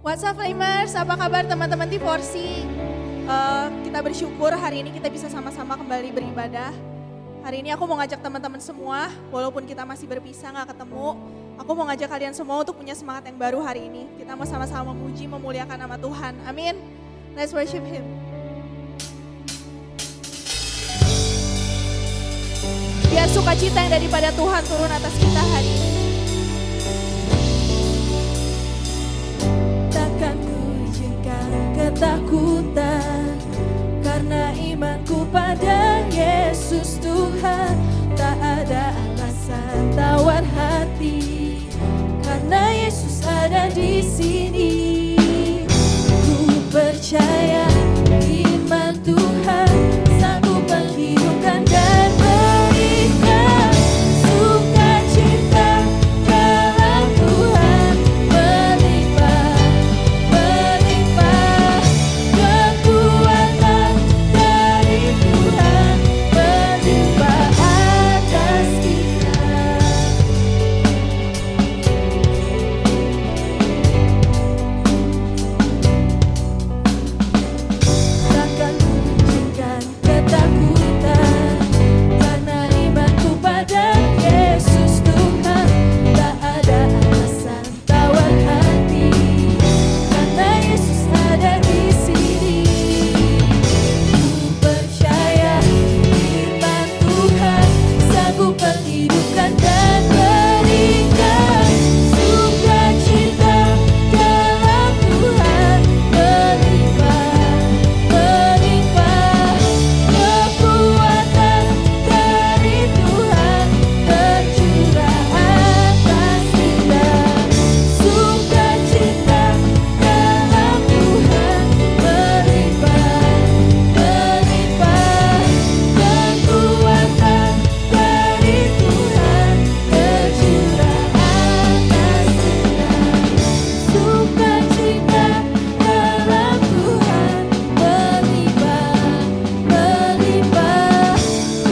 What's up Flamers, apa kabar teman-teman di Porsi? Kita bersyukur hari ini kita bisa sama-sama kembali beribadah. Hari ini aku mau ngajak teman-teman semua, walaupun kita masih berpisah gak ketemu, aku mau ngajak kalian semua untuk punya semangat yang baru hari ini. Kita mau sama-sama memuji, memuliakan nama Tuhan. Amin. Let's worship Him. Biar sukacita yang daripada Tuhan turun atas kita hari ini. Takkan ku izinkan ketakutan, karena imanku pada Yesus Tuhan. Tak ada alasan tawar hati, karena Yesus ada di sini. Ku percaya iman Tuhan sanggup menghidupkan dan berikan sukacita dalam Tuhan. Melimpah kekuatan dari Tuhan, melimpah atas kita. Takkan ku izinkan ketakutan, karena imanku pada Yesus Tuhan. Tak ada alasan tawar hati, karena Yesus ada di sini. Ku percaya iman Tuhan sanggup menghidupkan dan berikan sukacita dalam Tuhan. Melimpah kekuatan dari Tuhan, tercurah atas kita. Sukacita dalam Tuhan, melimpah kekuatan dari Tuhan, tercurah atas kita. Sukacita dalam Tuhan, melimpah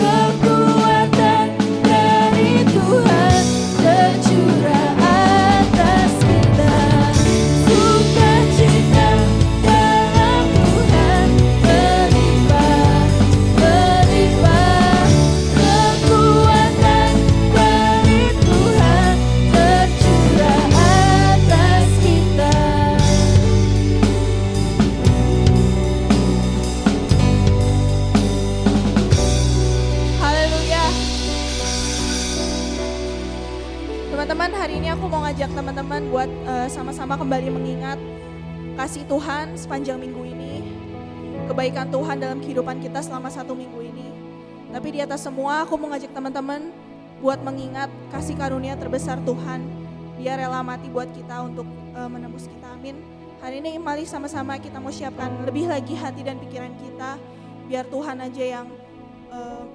kekuatan dari Tuhan, tercurah atas kita. Sukacita dalam Tuhan, melimpah kekuatan dari Tuhan, tercurah atas kita. Haleluya. Teman-teman, hari ini aku mau ngajak teman-teman buat sama-sama kembali mengingat kasih Tuhan sepanjang minggu ini, kebaikan Tuhan dalam kehidupan kita selama 1 minggu ini. Tapi di atas semua aku mau ngajak teman-teman buat mengingat kasih karunia terbesar Tuhan. Dia rela mati buat kita untuk menembus kita. Amin. Hari ini mari sama-sama kita mau siapkan lebih lagi hati dan pikiran kita, biar Tuhan aja yang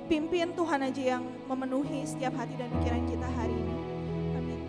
pimpin, Tuhan aja yang memenuhi setiap hati dan pikiran kita hari ini. Amin.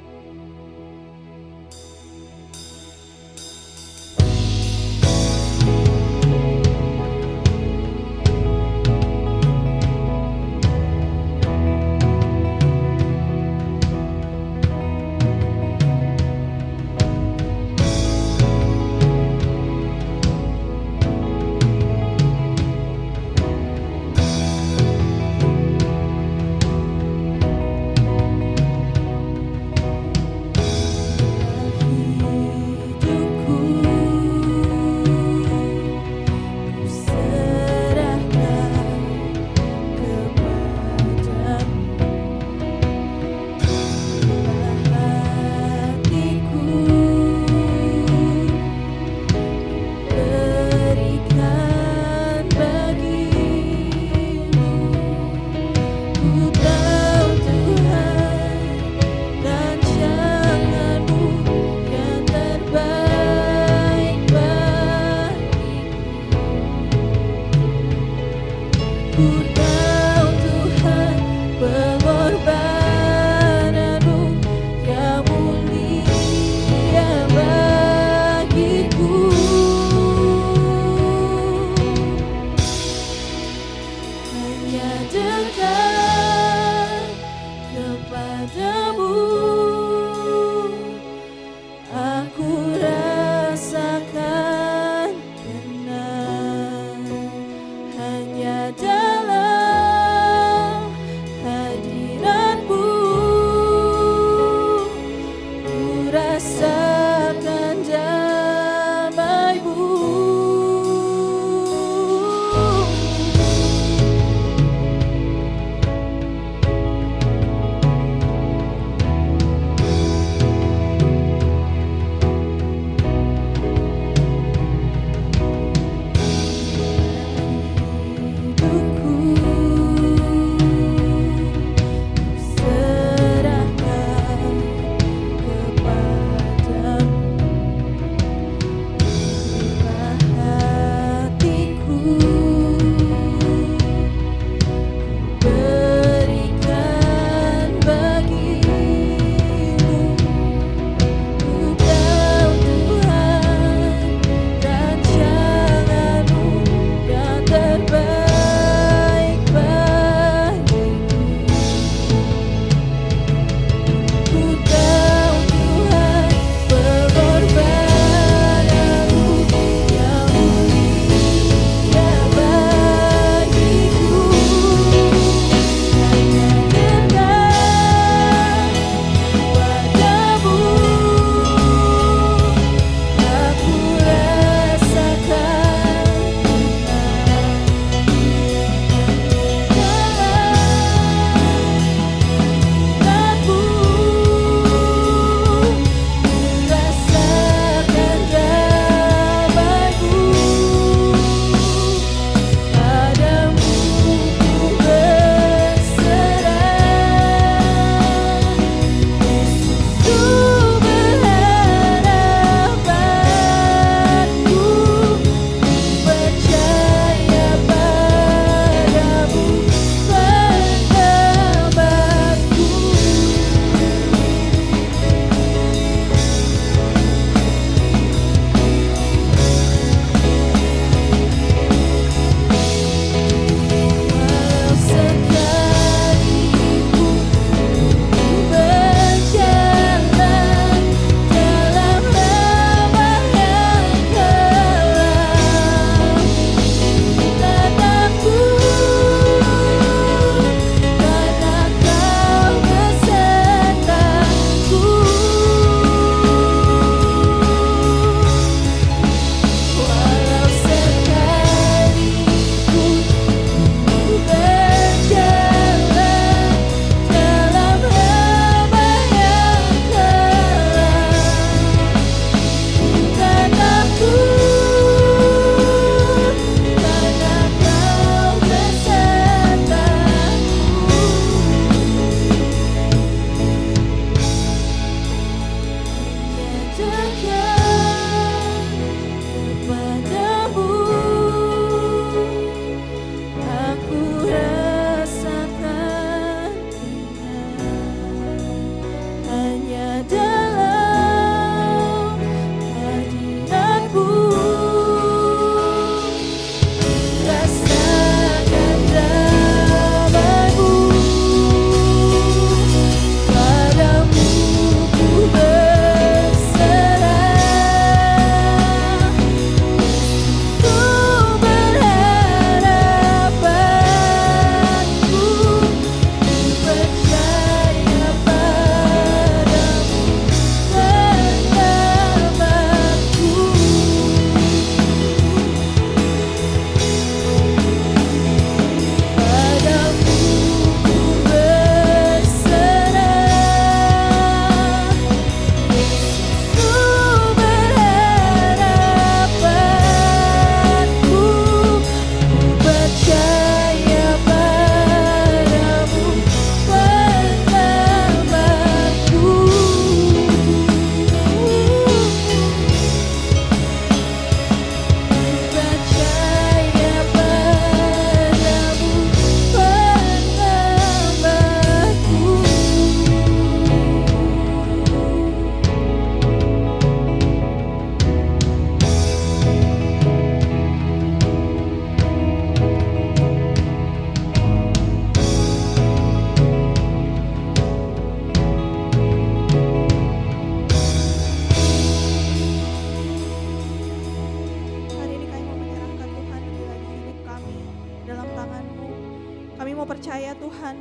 mau percaya Tuhan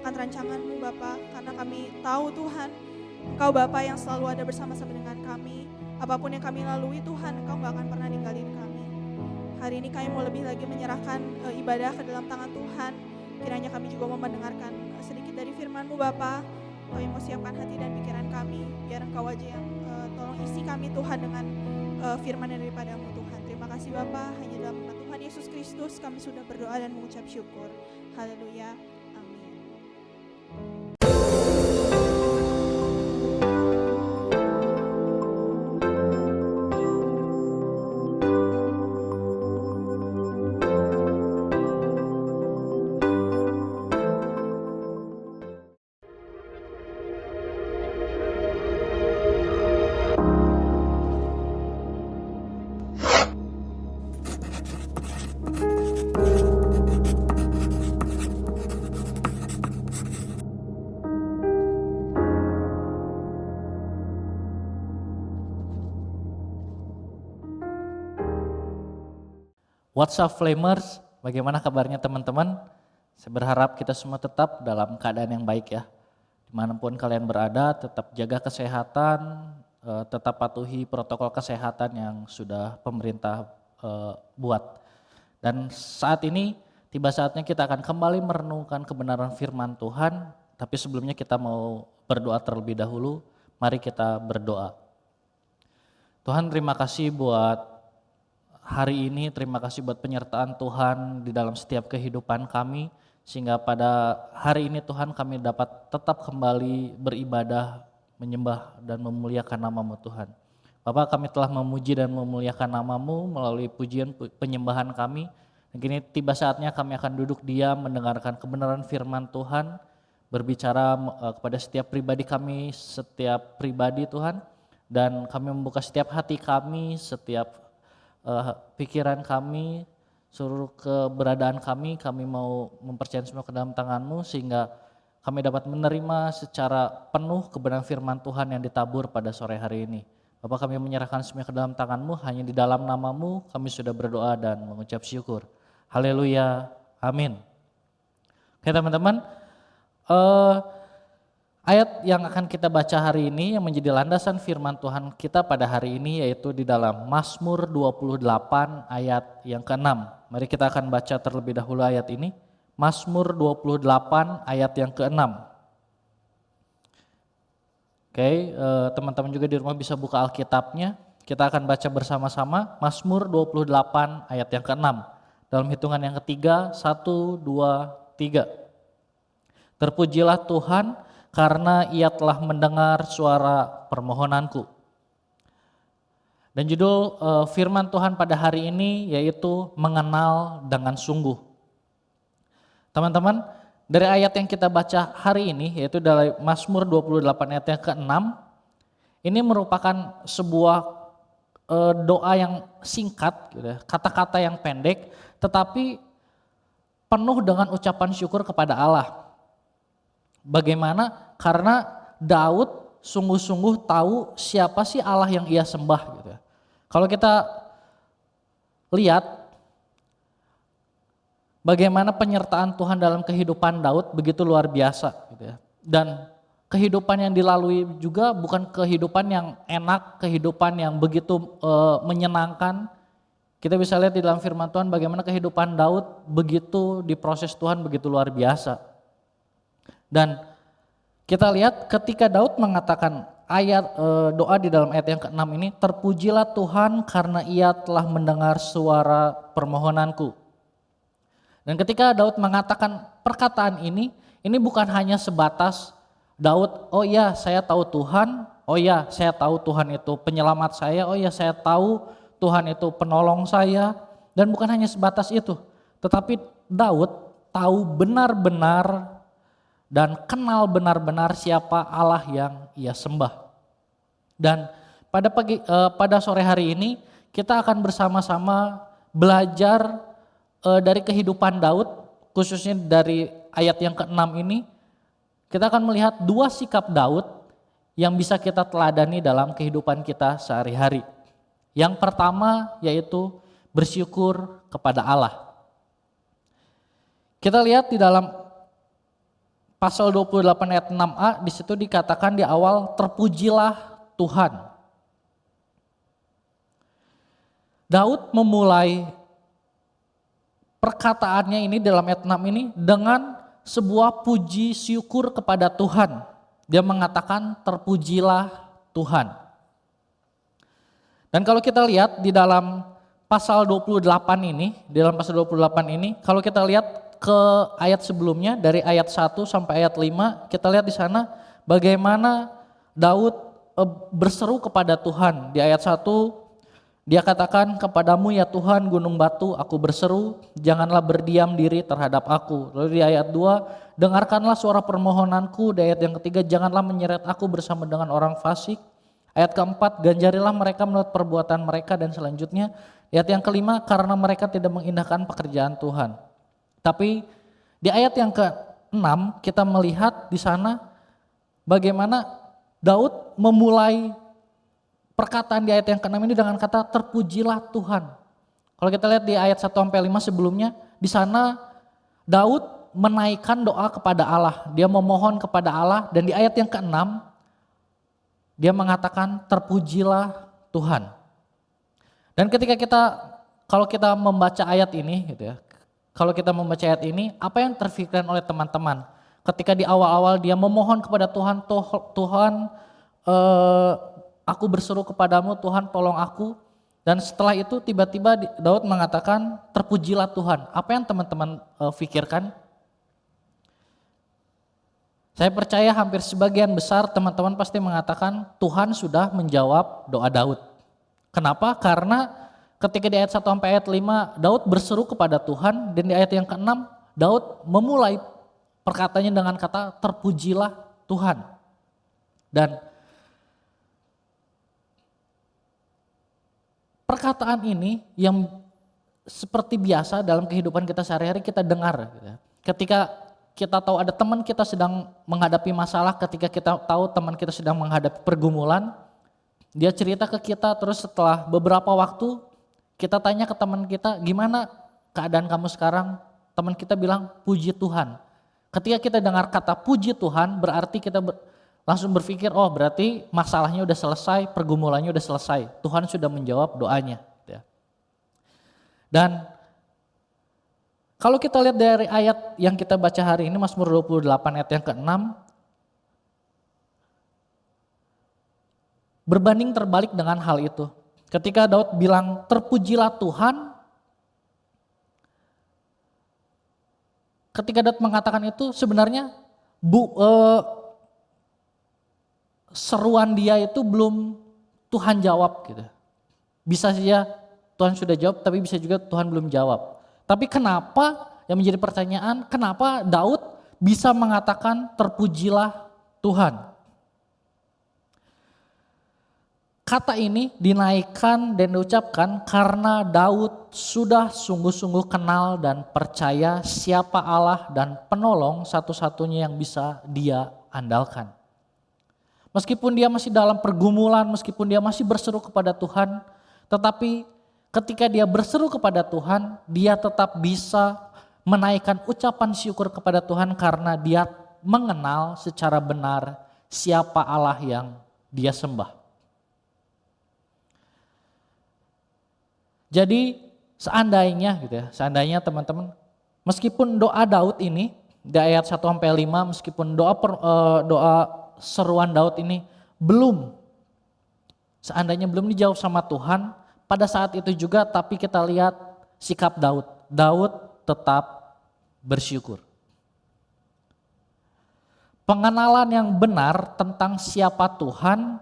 akan rancangan-Mu Bapa, karena kami tahu Tuhan, Engkau Bapa yang selalu ada bersama-sama dengan kami. Apapun yang kami lalui Tuhan, Engkau gak akan pernah ninggalin kami. Hari ini kami mau lebih lagi menyerahkan ibadah ke dalam tangan Tuhan. Kiranya kami juga mau mendengarkan sedikit dari firman-Mu Bapa. Kami mau siapkan hati dan pikiran kami, biar Engkau aja yang tolong isi kami Tuhan dengan firman yang daripada-Mu Tuhan. Terima kasih Bapa, hanya dalam nama Tuhan Yesus Kristus kami sudah berdoa dan mengucap syukur. Haleluya. Amin. What's up Flamers, bagaimana kabarnya teman-teman? Saya berharap kita semua tetap dalam keadaan yang baik ya. Dimanapun kalian berada, tetap jaga kesehatan, tetap patuhi protokol kesehatan yang sudah pemerintah buat. Dan saat ini tiba saatnya kita akan kembali merenungkan kebenaran firman Tuhan, tapi sebelumnya kita mau berdoa terlebih dahulu. Mari kita berdoa. Tuhan, terima kasih buat hari ini, terima kasih buat penyertaan Tuhan di dalam setiap kehidupan kami, sehingga pada hari ini Tuhan kami dapat tetap kembali beribadah, menyembah dan memuliakan nama-Mu Tuhan. Bapak, kami telah memuji dan memuliakan nama-Mu melalui pujian penyembahan kami. Dan kini tiba saatnya kami akan duduk diam mendengarkan kebenaran firman Tuhan, berbicara kepada setiap pribadi kami, setiap pribadi Tuhan, dan kami membuka setiap hati kami, setiap pikiran kami, seluruh keberadaan kami mau mempercayakan semua ke dalam tangan-Mu sehingga kami dapat menerima secara penuh kebenaran firman Tuhan yang ditabur pada sore hari ini. Bapak, kami menyerahkan semua ke dalam tangan-Mu, hanya di dalam nama-Mu kami sudah berdoa dan mengucap syukur. Haleluya, amin. Oke teman-teman, ayat yang akan kita baca hari ini yang menjadi landasan firman Tuhan kita pada hari ini yaitu di dalam Mazmur 28 ayat yang ke-6. Mari kita akan baca terlebih dahulu ayat ini. Mazmur 28 ayat yang ke-6. Oke, teman-teman juga di rumah bisa buka Alkitabnya. Kita akan baca bersama-sama Mazmur 28 ayat yang ke-6. Dalam hitungan yang ketiga, 1, 2, 3. Terpujilah Tuhan karena Ia telah mendengar suara permohonanku. Dan judul firman Tuhan pada hari ini yaitu mengenal dengan sungguh. Teman-teman, dari ayat yang kita baca hari ini yaitu dari Mazmur 28 ayat yang ke-6, ini merupakan sebuah doa yang singkat, gitu ya, kata-kata yang pendek, tetapi penuh dengan ucapan syukur kepada Allah. Bagaimana? Karena Daud sungguh-sungguh tahu siapa sih Allah yang ia sembah gitu ya. Kalau kita lihat bagaimana penyertaan Tuhan dalam kehidupan Daud begitu luar biasa gitu ya. Dan kehidupan yang dilalui juga bukan kehidupan yang enak, kehidupan yang begitu menyenangkan. Kita bisa lihat di dalam firman Tuhan bagaimana kehidupan Daud begitu diproses Tuhan begitu luar biasa. Dan kita lihat ketika Daud mengatakan doa di dalam ayat yang ke-6 ini, terpujilah Tuhan karena Ia telah mendengar suara permohonanku. Dan ketika Daud mengatakan perkataan ini bukan hanya sebatas Daud, oh ya saya tahu Tuhan, oh ya saya tahu Tuhan itu penyelamat saya, oh ya saya tahu Tuhan itu penolong saya, dan bukan hanya sebatas itu. Tetapi Daud tahu benar-benar dan kenal benar-benar siapa Allah yang ia sembah. Dan pada sore hari ini kita akan bersama-sama belajar dari kehidupan Daud, khususnya dari ayat yang ke-6 ini. Kita akan melihat dua sikap Daud yang bisa kita teladani dalam kehidupan kita sehari-hari. Yang pertama yaitu bersyukur kepada Allah. Kita lihat di dalam pasal 28 ayat 6a, di situ dikatakan di awal, terpujilah Tuhan. Daud memulai perkataannya ini dalam ayat 6 ini dengan sebuah puji syukur kepada Tuhan. Dia mengatakan terpujilah Tuhan. Dan kalau kita lihat di dalam pasal 28 ini, kalau kita lihat ke ayat sebelumnya dari ayat 1 sampai ayat 5, kita lihat di sana bagaimana Daud berseru kepada Tuhan. Di ayat 1 dia katakan, kepadamu ya Tuhan gunung batu aku berseru, janganlah berdiam diri terhadap aku. Lalu di ayat 2, dengarkanlah suara permohonanku. Di ayat yang ketiga, janganlah menyeret aku bersama dengan orang fasik. Ayat keempat, ganjarilah mereka menurut perbuatan mereka. Dan selanjutnya, ayat yang kelima, karena mereka tidak mengindahkan pekerjaan Tuhan. Tapi di ayat yang ke-6 kita melihat di sana bagaimana Daud memulai perkataan di ayat yang ke-6 ini dengan kata terpujilah Tuhan. Kalau kita lihat di ayat 1 sampai 5 sebelumnya, di sana Daud menaikkan doa kepada Allah. Dia memohon kepada Allah, dan di ayat yang ke-6 dia mengatakan terpujilah Tuhan. Dan ketika kalau kita membaca ayat ini gitu ya, kalau kita membaca ayat ini, apa yang terfikirkan oleh teman-teman? Ketika di awal-awal dia memohon kepada Tuhan, Tuhan aku berseru kepadamu, Tuhan tolong aku. Dan setelah itu tiba-tiba Daud mengatakan terpujilah Tuhan. Apa yang teman-teman pikirkan? Saya percaya hampir sebagian besar teman-teman pasti mengatakan Tuhan sudah menjawab doa Daud. Kenapa? Karena ketika di ayat 1 sampai ayat 5 Daud berseru kepada Tuhan, dan di ayat yang ke-6 Daud memulai perkataannya dengan kata terpujilah Tuhan. Dan perkataan ini yang seperti biasa dalam kehidupan kita sehari-hari kita dengar. Ketika kita tahu ada teman kita sedang menghadapi masalah, ketika kita tahu teman kita sedang menghadapi pergumulan, dia cerita ke kita, terus setelah beberapa waktu kita tanya ke teman kita, gimana keadaan kamu sekarang? Teman kita bilang, puji Tuhan. Ketika kita dengar kata puji Tuhan, berarti kita langsung berpikir, oh berarti masalahnya udah selesai, pergumulannya udah selesai. Tuhan sudah menjawab doanya. Dan kalau kita lihat dari ayat yang kita baca hari ini, Mazmur 28 ayat yang ke-6, berbanding terbalik dengan hal itu. Ketika Daud bilang terpujilah Tuhan, ketika Daud mengatakan itu sebenarnya seruan dia itu belum Tuhan jawab gitu. Bisa saja Tuhan sudah jawab, tapi bisa juga Tuhan belum jawab. Tapi kenapa, yang menjadi pertanyaan, kenapa Daud bisa mengatakan terpujilah Tuhan? Kata ini dinaikkan dan diucapkan karena Daud sudah sungguh-sungguh kenal dan percaya siapa Allah dan penolong satu-satunya yang bisa dia andalkan. Meskipun dia masih dalam pergumulan, meskipun dia masih berseru kepada Tuhan, tetapi ketika dia berseru kepada Tuhan, dia tetap bisa menaikkan ucapan syukur kepada Tuhan karena dia mengenal secara benar siapa Allah yang dia sembah. Jadi seandainya gitu ya, seandainya teman-teman, meskipun doa Daud ini di ayat 1 sampai 5, meskipun doa seruan Daud ini seandainya belum dijawab sama Tuhan, pada saat itu juga tapi kita lihat sikap Daud. Daud tetap bersyukur. Pengenalan yang benar tentang siapa Tuhan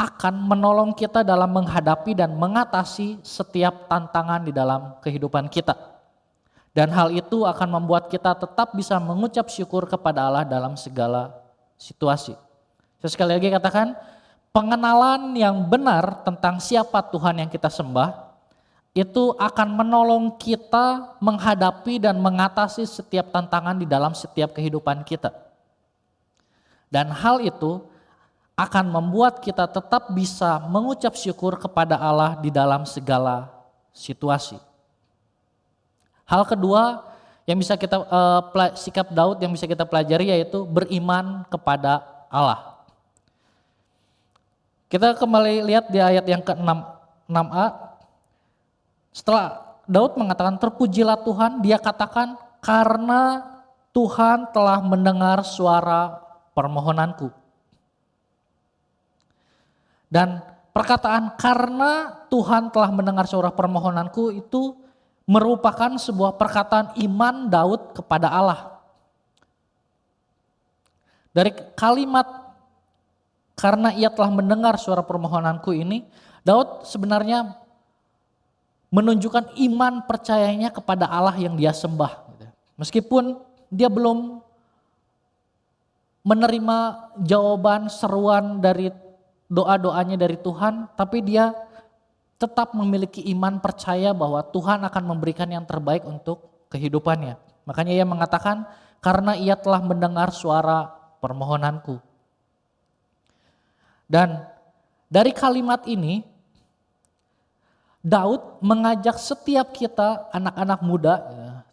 akan menolong kita dalam menghadapi dan mengatasi setiap tantangan di dalam kehidupan kita. Dan hal itu akan membuat kita tetap bisa mengucap syukur kepada Allah dalam segala situasi. Saya sekali lagi katakan, pengenalan yang benar tentang siapa Tuhan yang kita sembah, itu akan menolong kita menghadapi dan mengatasi setiap tantangan di dalam setiap kehidupan kita. Dan hal itu akan membuat kita tetap bisa mengucap syukur kepada Allah di dalam segala situasi. Hal kedua yang bisa kita sikap Daud yang bisa kita pelajari yaitu beriman kepada Allah. Kita kembali lihat di ayat yang ke-6 6a. Setelah Daud mengatakan terpujilah Tuhan, dia katakan karena Tuhan telah mendengar suara permohonanku. Dan perkataan karena Tuhan telah mendengar suara permohonanku itu merupakan sebuah perkataan iman Daud kepada Allah. Dari kalimat karena ia telah mendengar suara permohonanku ini, Daud sebenarnya menunjukkan iman percayanya kepada Allah yang dia sembah. Meskipun dia belum menerima jawaban seruan dari doa-doanya dari Tuhan, tapi dia tetap memiliki iman percaya bahwa Tuhan akan memberikan yang terbaik untuk kehidupannya. Makanya ia mengatakan karena ia telah mendengar suara permohonanku. Dan dari kalimat ini Daud mengajak setiap kita anak-anak muda,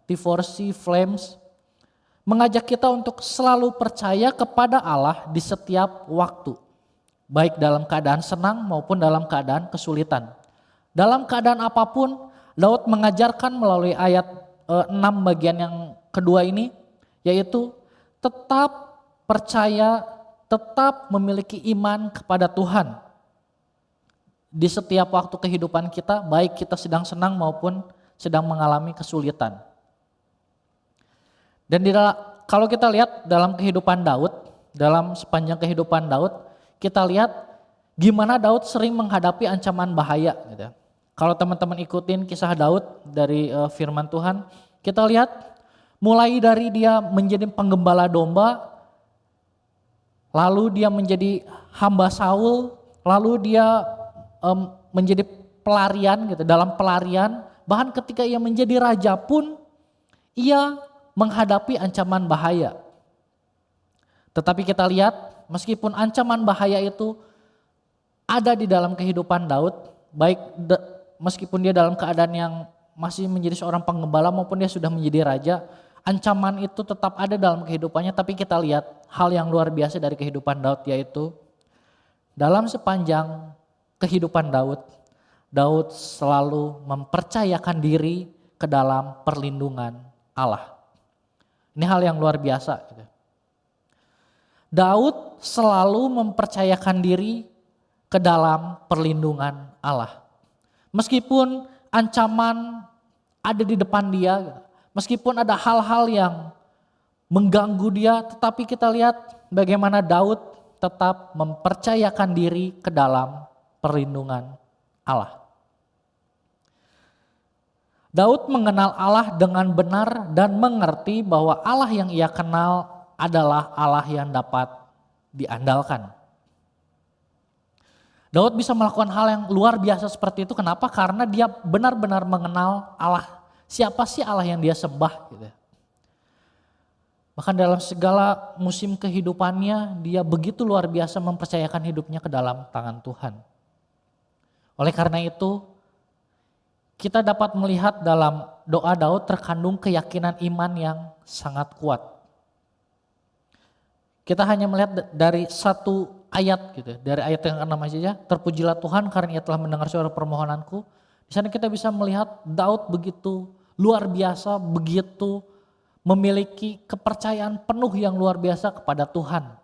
T4C, Flames, mengajak kita untuk selalu percaya kepada Allah di setiap waktu. Baik dalam keadaan senang maupun dalam keadaan kesulitan. Dalam keadaan apapun, Daud mengajarkan melalui ayat 6 bagian yang kedua ini, yaitu tetap percaya, tetap memiliki iman kepada Tuhan. Di setiap waktu kehidupan kita, baik kita sedang senang maupun sedang mengalami kesulitan. Dan kalau kita lihat dalam kehidupan Daud, dalam sepanjang kehidupan Daud, kita lihat gimana Daud sering menghadapi ancaman bahaya. Gitu. Kalau teman-teman ikutin kisah Daud dari firman Tuhan, kita lihat mulai dari dia menjadi penggembala domba, lalu dia menjadi hamba Saul, lalu dia menjadi pelarian gitu, dalam pelarian, bahkan ketika ia menjadi raja pun ia menghadapi ancaman bahaya. Tetapi kita lihat meskipun ancaman bahaya itu ada di dalam kehidupan Daud, baik meskipun dia dalam keadaan yang masih menjadi seorang penggembala maupun dia sudah menjadi raja, ancaman itu tetap ada dalam kehidupannya. Tapi kita lihat hal yang luar biasa dari kehidupan Daud, yaitu dalam sepanjang kehidupan Daud, Daud selalu mempercayakan diri ke dalam perlindungan Allah. Ini hal yang luar biasa. Daud selalu mempercayakan diri ke dalam perlindungan Allah. Meskipun ancaman ada di depan dia, meskipun ada hal-hal yang mengganggu dia, tetapi kita lihat bagaimana Daud tetap mempercayakan diri ke dalam perlindungan Allah. Daud mengenal Allah dengan benar dan mengerti bahwa Allah yang ia kenal adalah Allah yang dapat diandalkan. Daud bisa melakukan hal yang luar biasa seperti itu. Kenapa? Karena dia benar-benar mengenal Allah. Siapa sih Allah yang dia sembah? Gitu. Bahkan dalam segala musim kehidupannya, dia begitu luar biasa mempercayakan hidupnya ke dalam tangan Tuhan. Oleh karena itu, kita dapat melihat dalam doa Daud terkandung keyakinan iman yang sangat kuat. Kita hanya melihat dari satu ayat gitu, dari ayat yang ke-6 saja, terpujilah Tuhan karena ia telah mendengar suara permohonanku. Di sana kita bisa melihat Daud begitu luar biasa, begitu memiliki kepercayaan penuh yang luar biasa kepada Tuhan.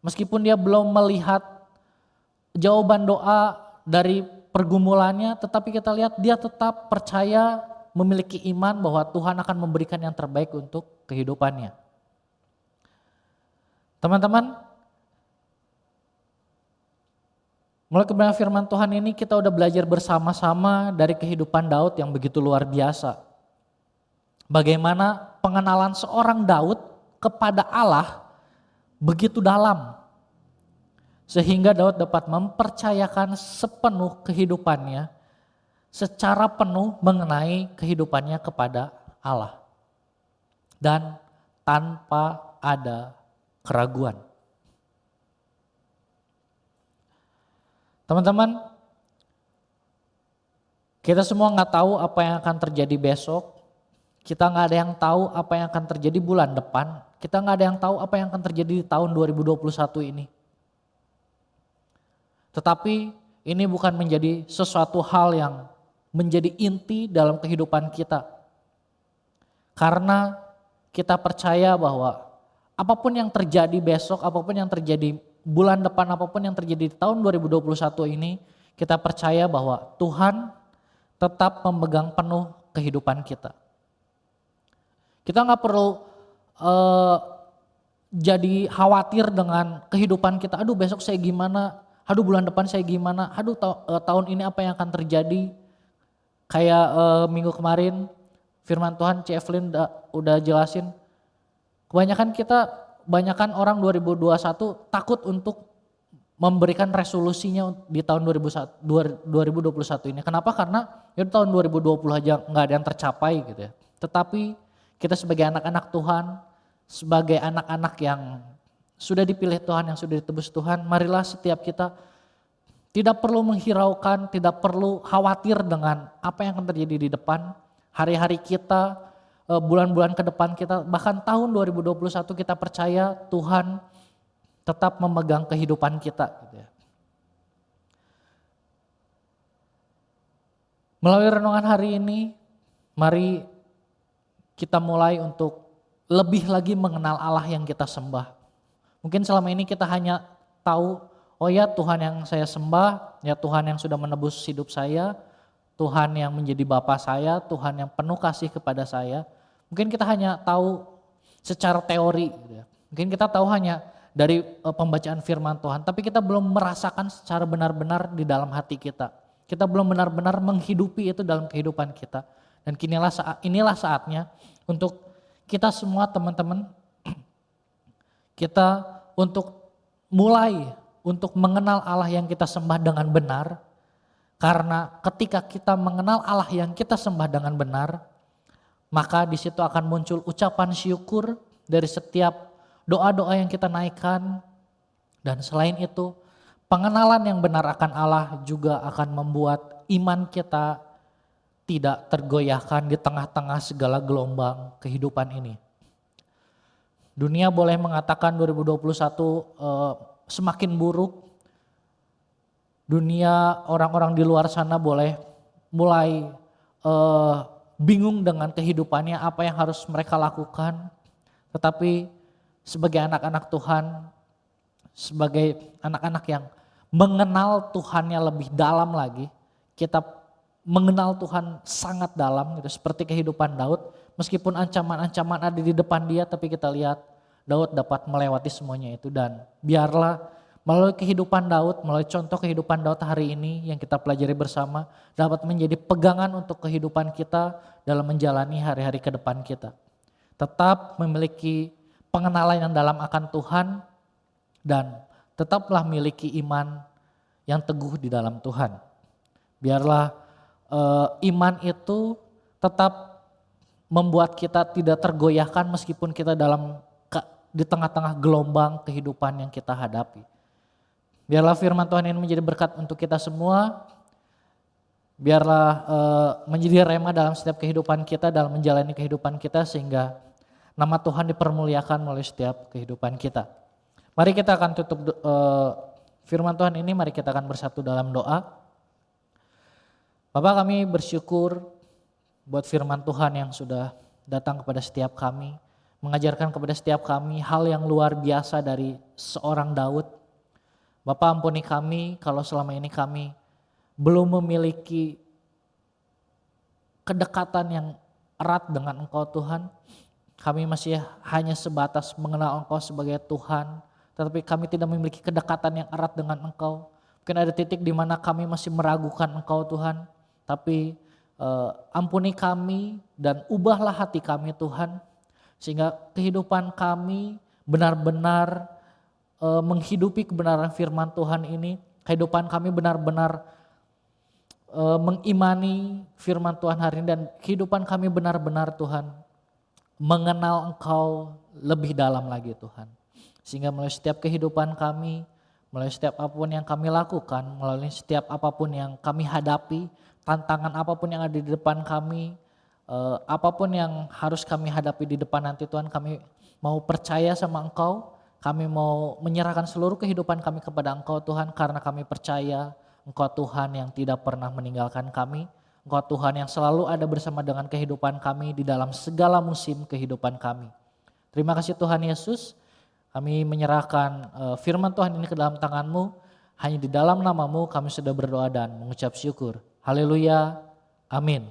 Meskipun dia belum melihat jawaban doa dari pergumulannya, tetapi kita lihat dia tetap percaya, memiliki iman bahwa Tuhan akan memberikan yang terbaik untuk kehidupannya. Teman-teman, mulai kebenaran firman Tuhan ini kita udah belajar bersama-sama dari kehidupan Daud yang begitu luar biasa. Bagaimana pengenalan seorang Daud kepada Allah begitu dalam. Sehingga Daud dapat mempercayakan sepenuh kehidupannya secara penuh mengenai kehidupannya kepada Allah. Dan tanpa ada keraguan. Teman-teman, kita semua nggak tahu apa yang akan terjadi besok. Kita nggak ada yang tahu apa yang akan terjadi bulan depan. Kita nggak ada yang tahu apa yang akan terjadi di tahun 2021 ini. Tetapi ini bukan menjadi sesuatu hal yang menjadi inti dalam kehidupan kita. Karena kita percaya bahwa apapun yang terjadi besok, apapun yang terjadi bulan depan, apapun yang terjadi di tahun 2021 ini, kita percaya bahwa Tuhan tetap memegang penuh kehidupan kita. Kita nggak perlu jadi khawatir dengan kehidupan kita. Aduh besok saya gimana? Aduh bulan depan saya gimana? Aduh tahun ini apa yang akan terjadi? Kayak minggu kemarin firman Tuhan C. Evelyn udah jelasin. Kebanyakan orang 2021 takut untuk memberikan resolusinya di tahun 2021 ini. Kenapa? Karena di tahun 2020 aja nggak ada yang tercapai gitu ya. Tetapi kita sebagai anak-anak Tuhan, sebagai anak-anak yang sudah dipilih Tuhan, yang sudah ditebus Tuhan, marilah setiap kita tidak perlu menghiraukan, tidak perlu khawatir dengan apa yang akan terjadi di depan. Hari-hari kita, bulan-bulan ke depan kita, bahkan tahun 2021 kita percaya Tuhan tetap memegang kehidupan kita. Gitu ya. Melalui renungan hari ini, mari kita mulai untuk lebih lagi mengenal Allah yang kita sembah. Mungkin selama ini kita hanya tahu, oh ya Tuhan yang saya sembah, ya Tuhan yang sudah menebus hidup saya, Tuhan yang menjadi Bapa saya, Tuhan yang penuh kasih kepada saya. Mungkin kita hanya tahu secara teori, gitu ya. Mungkin kita tahu hanya dari pembacaan firman Tuhan, tapi kita belum merasakan secara benar-benar di dalam hati kita. Kita belum benar-benar menghidupi itu dalam kehidupan kita. Dan inilah saatnya untuk kita semua teman-teman, kita untuk mulai untuk mengenal Allah yang kita sembah dengan benar. Karena ketika kita mengenal Allah yang kita sembah dengan benar, maka di situ akan muncul ucapan syukur dari setiap doa-doa yang kita naikkan. Dan selain itu, pengenalan yang benar akan Allah juga akan membuat iman kita tidak tergoyahkan di tengah-tengah segala gelombang kehidupan ini. Dunia boleh mengatakan 2021 semakin buruk. Dunia, orang-orang di luar sana boleh mulai bingung dengan kehidupannya, apa yang harus mereka lakukan. Tetapi sebagai anak-anak Tuhan, sebagai anak-anak yang mengenal Tuhannya lebih dalam lagi, kita mengenal Tuhan sangat dalam gitu, seperti kehidupan Daud. Meskipun ancaman-ancaman ada di depan dia, tapi kita lihat Daud dapat melewati semuanya itu. Dan biarlah melalui kehidupan Daud, melalui contoh kehidupan Daud hari ini yang kita pelajari bersama, dapat menjadi pegangan untuk kehidupan kita dalam menjalani hari-hari ke depan kita. Tetap memiliki pengenalan yang dalam akan Tuhan dan tetaplah miliki iman yang teguh di dalam Tuhan. Biarlah iman itu tetap membuat kita tidak tergoyahkan meskipun kita di tengah-tengah gelombang kehidupan yang kita hadapi. Biarlah firman Tuhan ini menjadi berkat untuk kita semua. Biarlah menjadi rema dalam setiap kehidupan kita, dalam menjalani kehidupan kita, sehingga nama Tuhan dipermuliakan melalui setiap kehidupan kita. Mari kita akan tutup firman Tuhan ini, mari kita akan bersatu dalam doa. Bapak, kami bersyukur buat firman Tuhan yang sudah datang kepada setiap kami, mengajarkan kepada setiap kami hal yang luar biasa dari seorang Daud. Bapak, ampuni kami kalau selama ini kami belum memiliki kedekatan yang erat dengan Engkau Tuhan. Kami masih hanya sebatas mengenal Engkau sebagai Tuhan, tetapi kami tidak memiliki kedekatan yang erat dengan Engkau. Mungkin ada titik di mana kami masih meragukan Engkau Tuhan. Tapi ampuni kami dan ubahlah hati kami Tuhan, sehingga kehidupan kami benar-benar menghidupi kebenaran firman Tuhan ini. Kehidupan kami benar-benar mengimani firman Tuhan hari ini, dan kehidupan kami benar-benar Tuhan mengenal Engkau lebih dalam lagi Tuhan. Sehingga melalui setiap kehidupan kami, melalui setiap apapun yang kami lakukan, melalui setiap apapun yang kami hadapi, tantangan apapun yang ada di depan kami, apapun yang harus kami hadapi di depan nanti Tuhan, kami mau percaya sama Engkau, kami mau menyerahkan seluruh kehidupan kami kepada Engkau Tuhan, karena kami percaya Engkau Tuhan yang tidak pernah meninggalkan kami, Engkau Tuhan yang selalu ada bersama dengan kehidupan kami di dalam segala musim kehidupan kami. Terima kasih Tuhan Yesus, kami menyerahkan firman Tuhan ini ke dalam tangan-Mu, hanya di dalam nama-Mu kami sudah berdoa dan mengucap syukur. Haleluya, amin.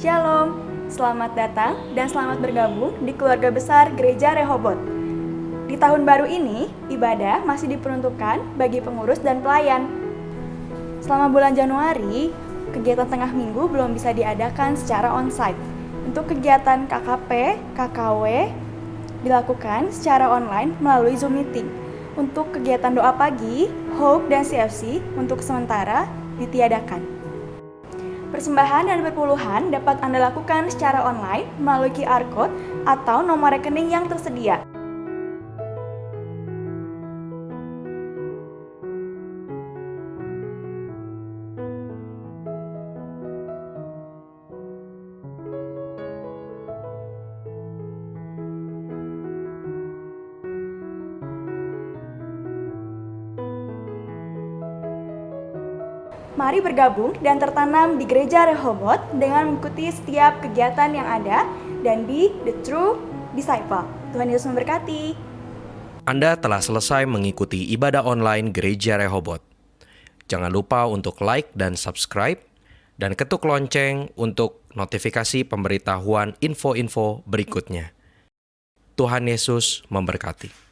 Shalom, selamat datang dan selamat bergabung di keluarga besar Gereja Rehoboth. Di tahun baru ini, ibadah masih diperuntukkan bagi pengurus dan pelayan. Selama bulan Januari, kegiatan tengah minggu belum bisa diadakan secara onsite. Untuk kegiatan KKP, KKW dilakukan secara online melalui Zoom meeting. Untuk kegiatan doa pagi, Hope dan CFC untuk sementara ditiadakan. Persembahan dan perpuluhan dapat Anda lakukan secara online melalui QR Code atau nomor rekening yang tersedia. Mari bergabung dan tertanam di Gereja Rehoboth dengan mengikuti setiap kegiatan yang ada dan be the true disciple. Tuhan Yesus memberkati. Anda telah selesai mengikuti ibadah online Gereja Rehoboth. Jangan lupa untuk like dan subscribe, dan ketuk lonceng untuk notifikasi pemberitahuan info-info berikutnya. Tuhan Yesus memberkati.